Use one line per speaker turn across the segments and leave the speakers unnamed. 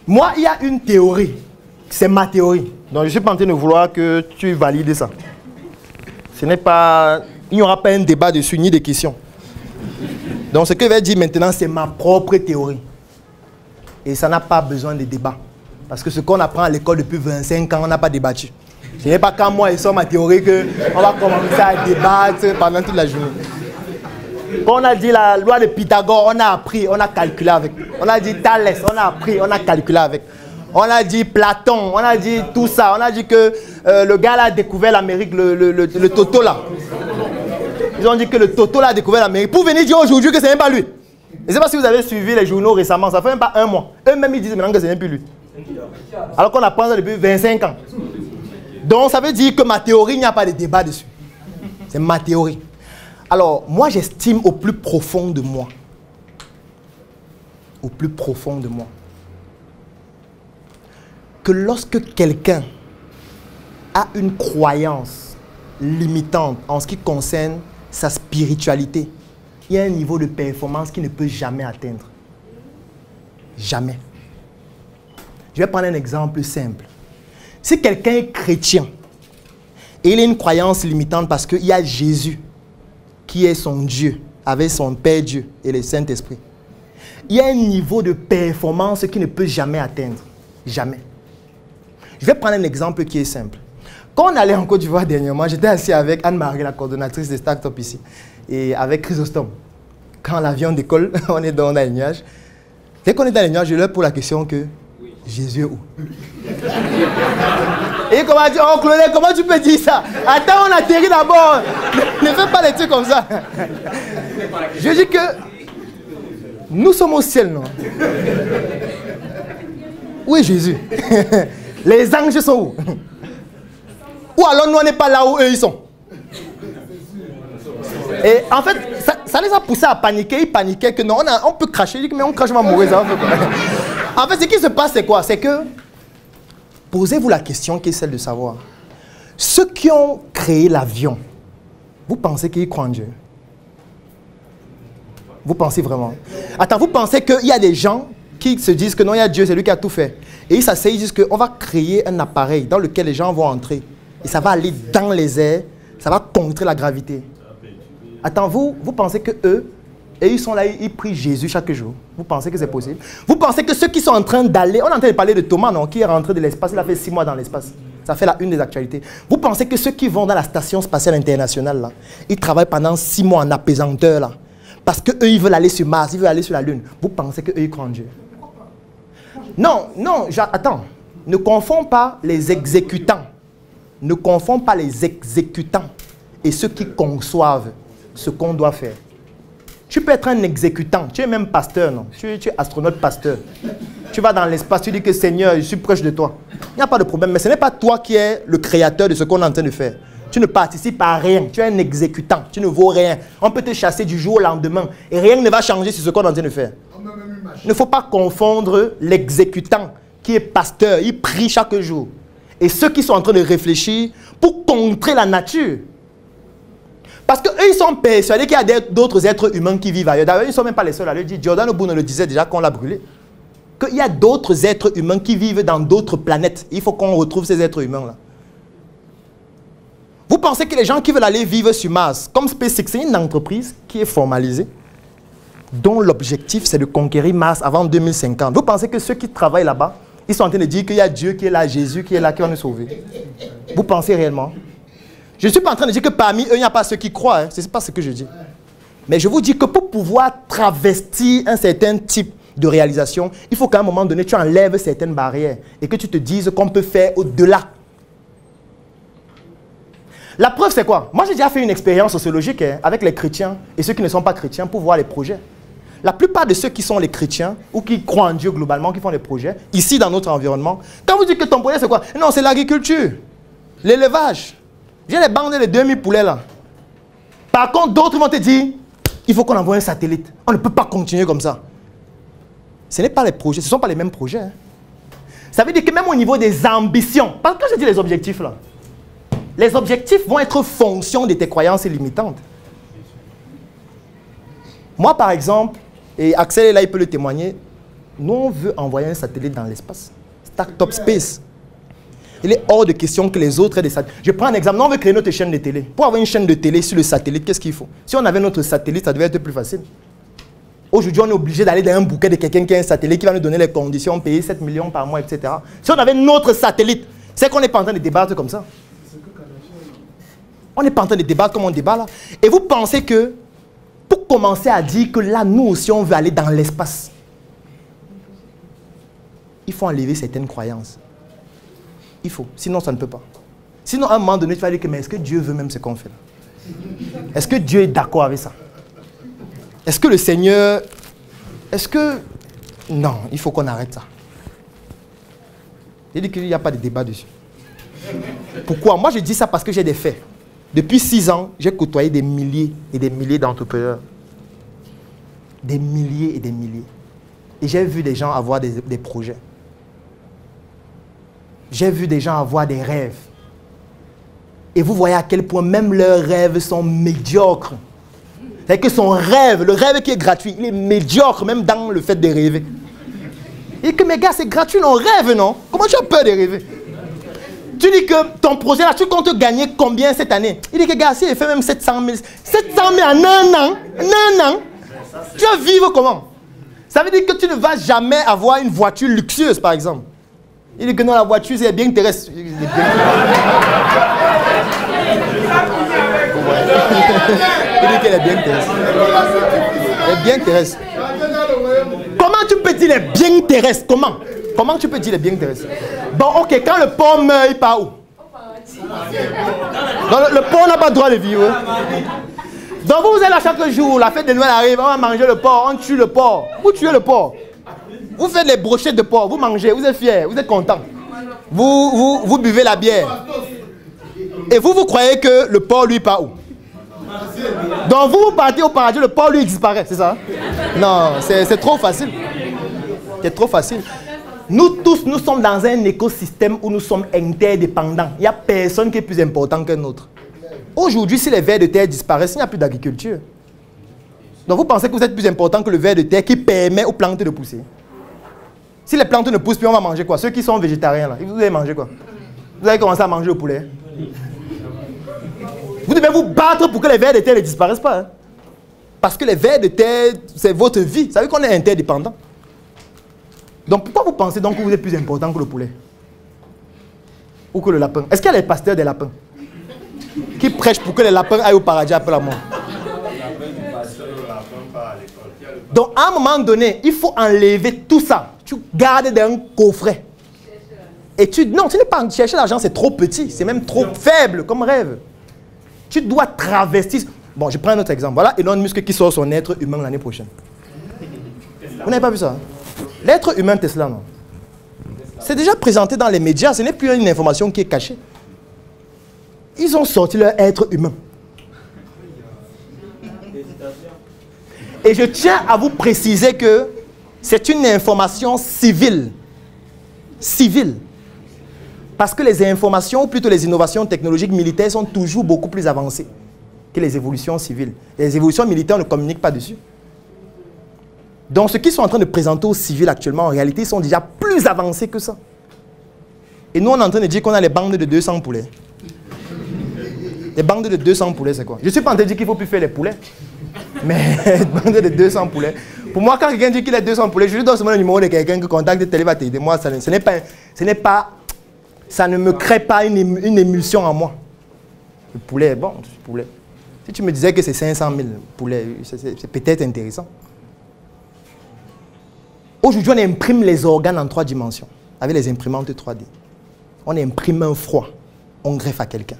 Moi, il y a une théorie. C'est ma théorie. Donc, je ne suis pas en train de vouloir que tu valides ça. Ce n'est pas... Il n'y aura pas un débat dessus, ni des questions. Donc, ce que je vais dire maintenant, c'est ma propre théorie. Et ça n'a pas besoin de débat. Parce que ce qu'on apprend à l'école depuis 25 ans, on n'a pas débattu. Ce n'est pas quand moi et sors ma théorie qu'on va commencer à débattre pendant toute la journée. Quand on a dit la loi de Pythagore, on a appris, on a calculé avec. On a dit Thalès, on a appris, on a calculé avec. On a dit Platon, on a dit tout ça. On a dit que le gars là a découvert l'Amérique, le Toto là. Ils ont dit que le Toto là a découvert l'Amérique. Pour venir dire aujourd'hui que ce n'est pas lui. Je ne sais pas si vous avez suivi les journaux récemment, ça fait même pas un mois. Eux-mêmes ils disent maintenant que ce n'est plus lui. Alors qu'on apprend ça depuis 25 ans. Donc ça veut dire que ma théorie, il n'y a pas de débat dessus. C'est ma théorie. Alors, moi j'estime au plus profond de moi. Au plus profond de moi. Que lorsque quelqu'un a une croyance limitante en ce qui concerne sa spiritualité, il y a un niveau de performance qu'il ne peut jamais atteindre. Jamais. Je vais prendre un exemple simple. Si quelqu'un est chrétien et il a une croyance limitante parce qu'il y a Jésus qui est son Dieu, avec son Père Dieu et le Saint-Esprit, il y a un niveau de performance qu'il ne peut jamais atteindre. Jamais. Je vais prendre un exemple qui est simple. Quand on allait en Côte d'Ivoire dernièrement, j'étais assis avec Anne-Marie, la coordonnatrice de Start-up ici, et avec Chrysostome. Quand l'avion décolle, on est dans les nuages. Dès qu'on est dans les nuages, je leur pose la question que Jésus est où? Et comment dire, oh Claudel, comment tu peux dire ça? Attends, on atterrit d'abord. Ne fais pas les trucs comme ça. Je dis que nous sommes au ciel, non? Où est Jésus? Les anges sont où? Ou alors nous on n'est pas là où eux ils sont? Et en fait, ça les a poussés à paniquer. Ils paniquaient que non, on peut cracher. Ils disent mais on crache, on va mourir. Ça va faire quoi? En fait, ce qui se passe, c'est quoi? C'est que, posez-vous la question qui est celle de savoir, ceux qui ont créé l'avion, vous pensez qu'ils croient en Dieu? Vous pensez vraiment? Attends, vous pensez qu'il y a des gens qui se disent que non, il y a Dieu, c'est lui qui a tout fait. Et ils s'asseyent, ils disent qu'on va créer un appareil dans lequel les gens vont entrer. Et ça va aller dans les airs, ça va contrer la gravité. Attends, vous pensez que eux, et ils sont là, ils prient Jésus chaque jour. Vous pensez que c'est possible? Vous pensez que ceux qui sont en train d'aller... On est en train de parler de Thomas, non? Qui est rentré de l'espace. Il a fait 6 mois dans l'espace. Ça fait la une des actualités. Vous pensez que ceux qui vont dans la station spatiale internationale, là, ils travaillent pendant 6 mois en apaisanteur, là, parce qu'eux, ils veulent aller sur Mars, ils veulent aller sur la Lune. Vous pensez qu'eux, ils croient en Dieu? Non, non, attends. Ne confonds pas les exécutants. Ne confonds pas les exécutants et ceux qui conçoivent ce qu'on doit faire. Tu peux être un exécutant, tu es même pasteur, non? Tu es astronaute pasteur. Tu vas dans l'espace, tu dis que Seigneur, je suis proche de toi. Il n'y a pas de problème, mais ce n'est pas toi qui es le créateur de ce qu'on est en train de faire. Tu ne participes à rien, tu es un exécutant, tu ne vaux rien. On peut te chasser du jour au lendemain et rien ne va changer sur ce qu'on est en train de faire. Il ne faut pas confondre l'exécutant qui est pasteur, il prie chaque jour. Et ceux qui sont en train de réfléchir pour contrer la nature. Parce qu'eux, ils sont persuadés qu'il y a d'autres êtres humains qui vivent ailleurs. D'ailleurs, ils ne sont même pas les seuls à le dire. Giordano Bruno le disait déjà quand on l'a brûlé. Qu'il y a d'autres êtres humains qui vivent dans d'autres planètes. Il faut qu'on retrouve ces êtres humains-là. Vous pensez que les gens qui veulent aller vivre sur Mars, comme SpaceX, c'est une entreprise qui est formalisée, dont l'objectif, c'est de conquérir Mars avant 2050. Vous pensez que ceux qui travaillent là-bas, ils sont en train de dire qu'il y a Dieu qui est là, Jésus qui est là, qui va nous sauver? Vous pensez réellement? Je ne suis pas en train de dire que parmi eux, il n'y a pas ceux qui croient. Hein. Ce n'est pas ce que je dis. Mais je vous dis que pour pouvoir travestir un certain type de réalisation, il faut qu'à un moment donné, tu enlèves certaines barrières et que tu te dises qu'on peut faire au-delà. La preuve, c'est quoi? Moi, j'ai déjà fait une expérience sociologique hein, avec les chrétiens et ceux qui ne sont pas chrétiens pour voir les projets. La plupart de ceux qui sont les chrétiens ou qui croient en Dieu globalement, qui font des projets, ici dans notre environnement, quand vous dites que ton projet, c'est quoi? Non, c'est l'agriculture, l'élevage. J'ai les bandes de 2000 poulets là. Par contre, d'autres vont te dire, il faut qu'on envoie un satellite. On ne peut pas continuer comme ça. Ce n'est pas les projets, ce ne sont pas les mêmes projets. Hein. Ça veut dire que même au niveau des ambitions, parce que quand je dis les objectifs là, les objectifs vont être fonction de tes croyances limitantes. Moi par exemple, et Axel est là, il peut le témoigner, Nous, on veut envoyer un satellite dans l'espace. Start-up Space. Il est hors de question que les autres aient des satellites. Je prends un exemple. Nous, on veut créer notre chaîne de télé. Pour avoir une chaîne de télé sur le satellite, qu'est-ce qu'il faut? Si on avait notre satellite, ça devait être plus facile. Aujourd'hui, on est obligé d'aller dans un bouquet de quelqu'un qui a un satellite qui va nous donner les conditions, payer 7 millions par mois, etc. Si on avait notre satellite, c'est qu'on n'est pas en train de débattre comme ça. On n'est pas en train de débattre comme on débat là. Et vous pensez que, pour commencer à dire que là, nous aussi, on veut aller dans l'espace, il faut enlever certaines croyances. Il faut, sinon ça ne peut pas. Sinon, à un moment donné, tu vas dire que, mais est-ce que Dieu veut même ce qu'on fait là? Est-ce que Dieu est d'accord avec ça? Est-ce que le Seigneur... Est-ce que... Non, il faut qu'on arrête ça. Il dit qu'il n'y a pas de débat dessus. Pourquoi? Moi, je dis ça parce que j'ai des faits. Depuis 6 ans, j'ai côtoyé des milliers et des milliers d'entrepreneurs. Des milliers et des milliers. Et j'ai vu des gens avoir des projets. J'ai vu des gens avoir des rêves. Et vous voyez à quel point même leurs rêves sont médiocres. C'est que son rêve, le rêve qui est gratuit, il est médiocre même dans le fait de rêver. Et que mes gars, c'est gratuit, on rêve, non? Comment tu as peur de rêver? Tu dis que ton projet là, tu comptes gagner combien cette année? Il dit que gars, si il fait même 700 000, 700 000 en un an, tu vas vivre comment? Ça veut dire que tu ne vas jamais avoir une voiture luxueuse, par exemple. Il dit que non, la voiture, c'est bien intéressant. Il dit qu'elle est bien intéressante. Elle est bien intéressante. Comment tu peux dire les bien intéressants? Comment tu peux dire les bien intéressants? Bon, ok, quand le porc meurt, il part où? Donc, le porc n'a pas le droit de vivre. Donc vous êtes là chaque jour, la fête de Noël arrive, on va manger le porc, on tue le porc. Vous tuez le porc. Vous faites les brochettes de porc, vous mangez, vous êtes fiers, vous êtes contents. Vous buvez la bière. Et vous croyez que le porc, lui, part où? Donc vous partez au paradis, le porc, lui, disparaît, c'est ça? Non, c'est trop facile. C'est trop facile. Nous tous, nous sommes dans un écosystème où nous sommes interdépendants. Il n'y a personne qui est plus important qu'un autre. Aujourd'hui, si les vers de terre disparaissent, il n'y a plus d'agriculture. Donc vous pensez que vous êtes plus important que le ver de terre qui permet aux plantes de pousser. Si les plantes ne poussent plus, on va manger quoi? Ceux qui sont végétariens, là, vous allez manger quoi? Vous allez commencer à manger le poulet. Vous devez vous battre pour que les vers de terre ne disparaissent pas. Hein? Parce que les vers de terre, c'est votre vie. Vous savez qu'on est interdépendant. Donc pourquoi vous pensez donc que vous êtes plus important que le poulet? Ou que le lapin? Est-ce qu'il y a les pasteurs des lapins qui prêchent pour que les lapins aillent au paradis après la mort? Donc à un moment donné, il faut enlever tout ça. Tu gardes dans un coffret. Et non, tu n'es pas chercher l'argent, c'est trop petit. C'est même trop faible comme rêve. Tu dois travestir. Bon, je prends un autre exemple. Voilà Elon Musk qui sort son être humain l'année prochaine. Vous n'avez pas vu ça? Hein? L'être humain Tesla, non? C'est déjà présenté dans les médias. Ce n'est plus une information qui est cachée. Ils ont sorti leur être humain. Et je tiens à vous préciser que c'est une information civile. Civile. Parce que les informations, ou plutôt les innovations technologiques militaires sont toujours beaucoup plus avancées que les évolutions civiles. Les évolutions militaires, on ne communique pas dessus. Donc, ce qu'ils sont en train de présenter aux civils actuellement, en réalité, ils sont déjà plus avancés que ça. Et nous, on est en train de dire qu'on a les bandes de 200 poulets. Les bandes de 200 poulets, c'est quoi? Je ne suis pas en train de dire qu'il ne faut plus faire les poulets. Mais les bandes de 200 poulets. Pour moi, quand quelqu'un dit qu'il a 200 poulets, je lui donne seulement le numéro de quelqu'un qui contacte Télé va t'aider. Moi, ça ne me crée pas une émulsion en moi. Le poulet, bon, le poulet. Si tu me disais que c'est 500 000 poulets, c'est peut-être intéressant. Aujourd'hui, on imprime les organes en 3 dimensions, avec les imprimantes 3D. On imprime un froid, on greffe à quelqu'un.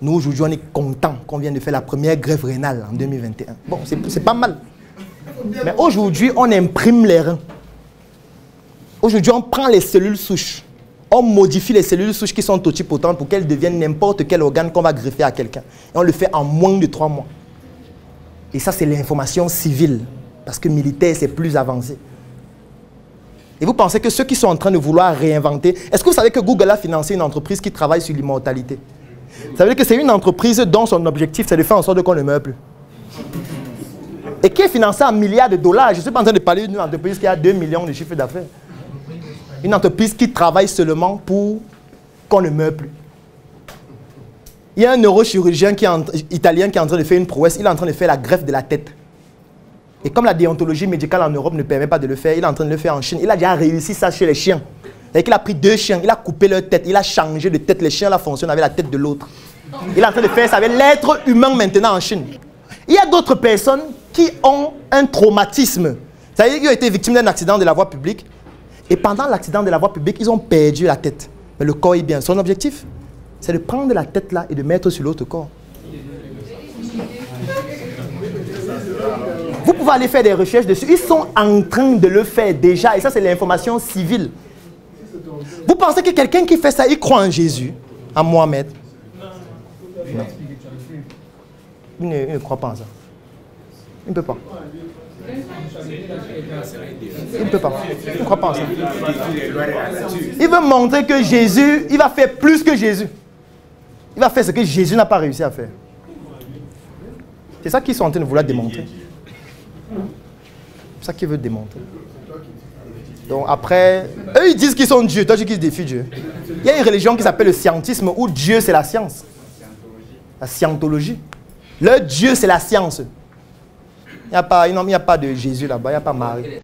Nous, aujourd'hui, on est content qu'on vienne de faire la première greffe rénale en 2021. Bon, c'est pas mal. Mais aujourd'hui, on imprime les reins. Aujourd'hui, on prend les cellules souches. On modifie les cellules souches qui sont totipotentes pour qu'elles deviennent n'importe quel organe qu'on va greffer à quelqu'un. Et on le fait en moins de 3 mois. Et ça, c'est l'information civile. Parce que militaire, c'est plus avancé. Et vous pensez que ceux qui sont en train de vouloir réinventer... Est-ce que vous savez que Google a financé une entreprise qui travaille sur l'immortalité? Vous savez que c'est une entreprise dont son objectif, c'est de faire en sorte qu'on ne meure plus. Et qui est financée en milliards de dollars. Je ne suis pas en train de parler d'une entreprise qui a 2 millions de chiffre d'affaires. Une entreprise qui travaille seulement pour qu'on ne meure plus. Il y a un neurochirurgien italien qui est en train de faire une prouesse. Il est en train de faire la greffe de la tête. Et comme la déontologie médicale en Europe ne permet pas de le faire, il est en train de le faire en Chine. Il a déjà réussi ça chez les chiens. C'est-à-dire qu'il a pris 2 chiens, il a coupé leur tête, il a changé de tête. Les chiens là fonctionnent avec la tête de l'autre. Il est en train de faire ça avec l'être humain maintenant en Chine. Il y a d'autres personnes qui ont un traumatisme. C'est-à-dire qu'ils ont été victimes d'un accident de la voie publique. Et pendant l'accident de la voie publique, ils ont perdu la tête. Mais le corps est bien. Son objectif, c'est de prendre la tête là et de mettre sur l'autre corps. Vous pouvez aller faire des recherches dessus. Ils sont en train de le faire déjà. Et ça, c'est l'information civile. Vous pensez que quelqu'un qui fait ça, il croit en Jésus, en Mohamed? Non. Il ne croit pas en ça. Il ne peut pas. Il ne peut pas. Il ne croit pas en ça. Il veut montrer que Jésus, il va faire plus que Jésus. Il va faire ce que Jésus n'a pas réussi à faire. C'est ça qu'ils sont en train de vouloir démontrer. C'est ça qu'ils veulent démontrer. Donc après, eux ils disent qu'ils sont Dieu, toi tu dis qu'ils défient Dieu. Il y a une religion qui s'appelle le scientisme où Dieu c'est la science. La scientologie. Leur Dieu c'est la science. Il n'y a pas de Jésus là-bas, il n'y a pas Marie.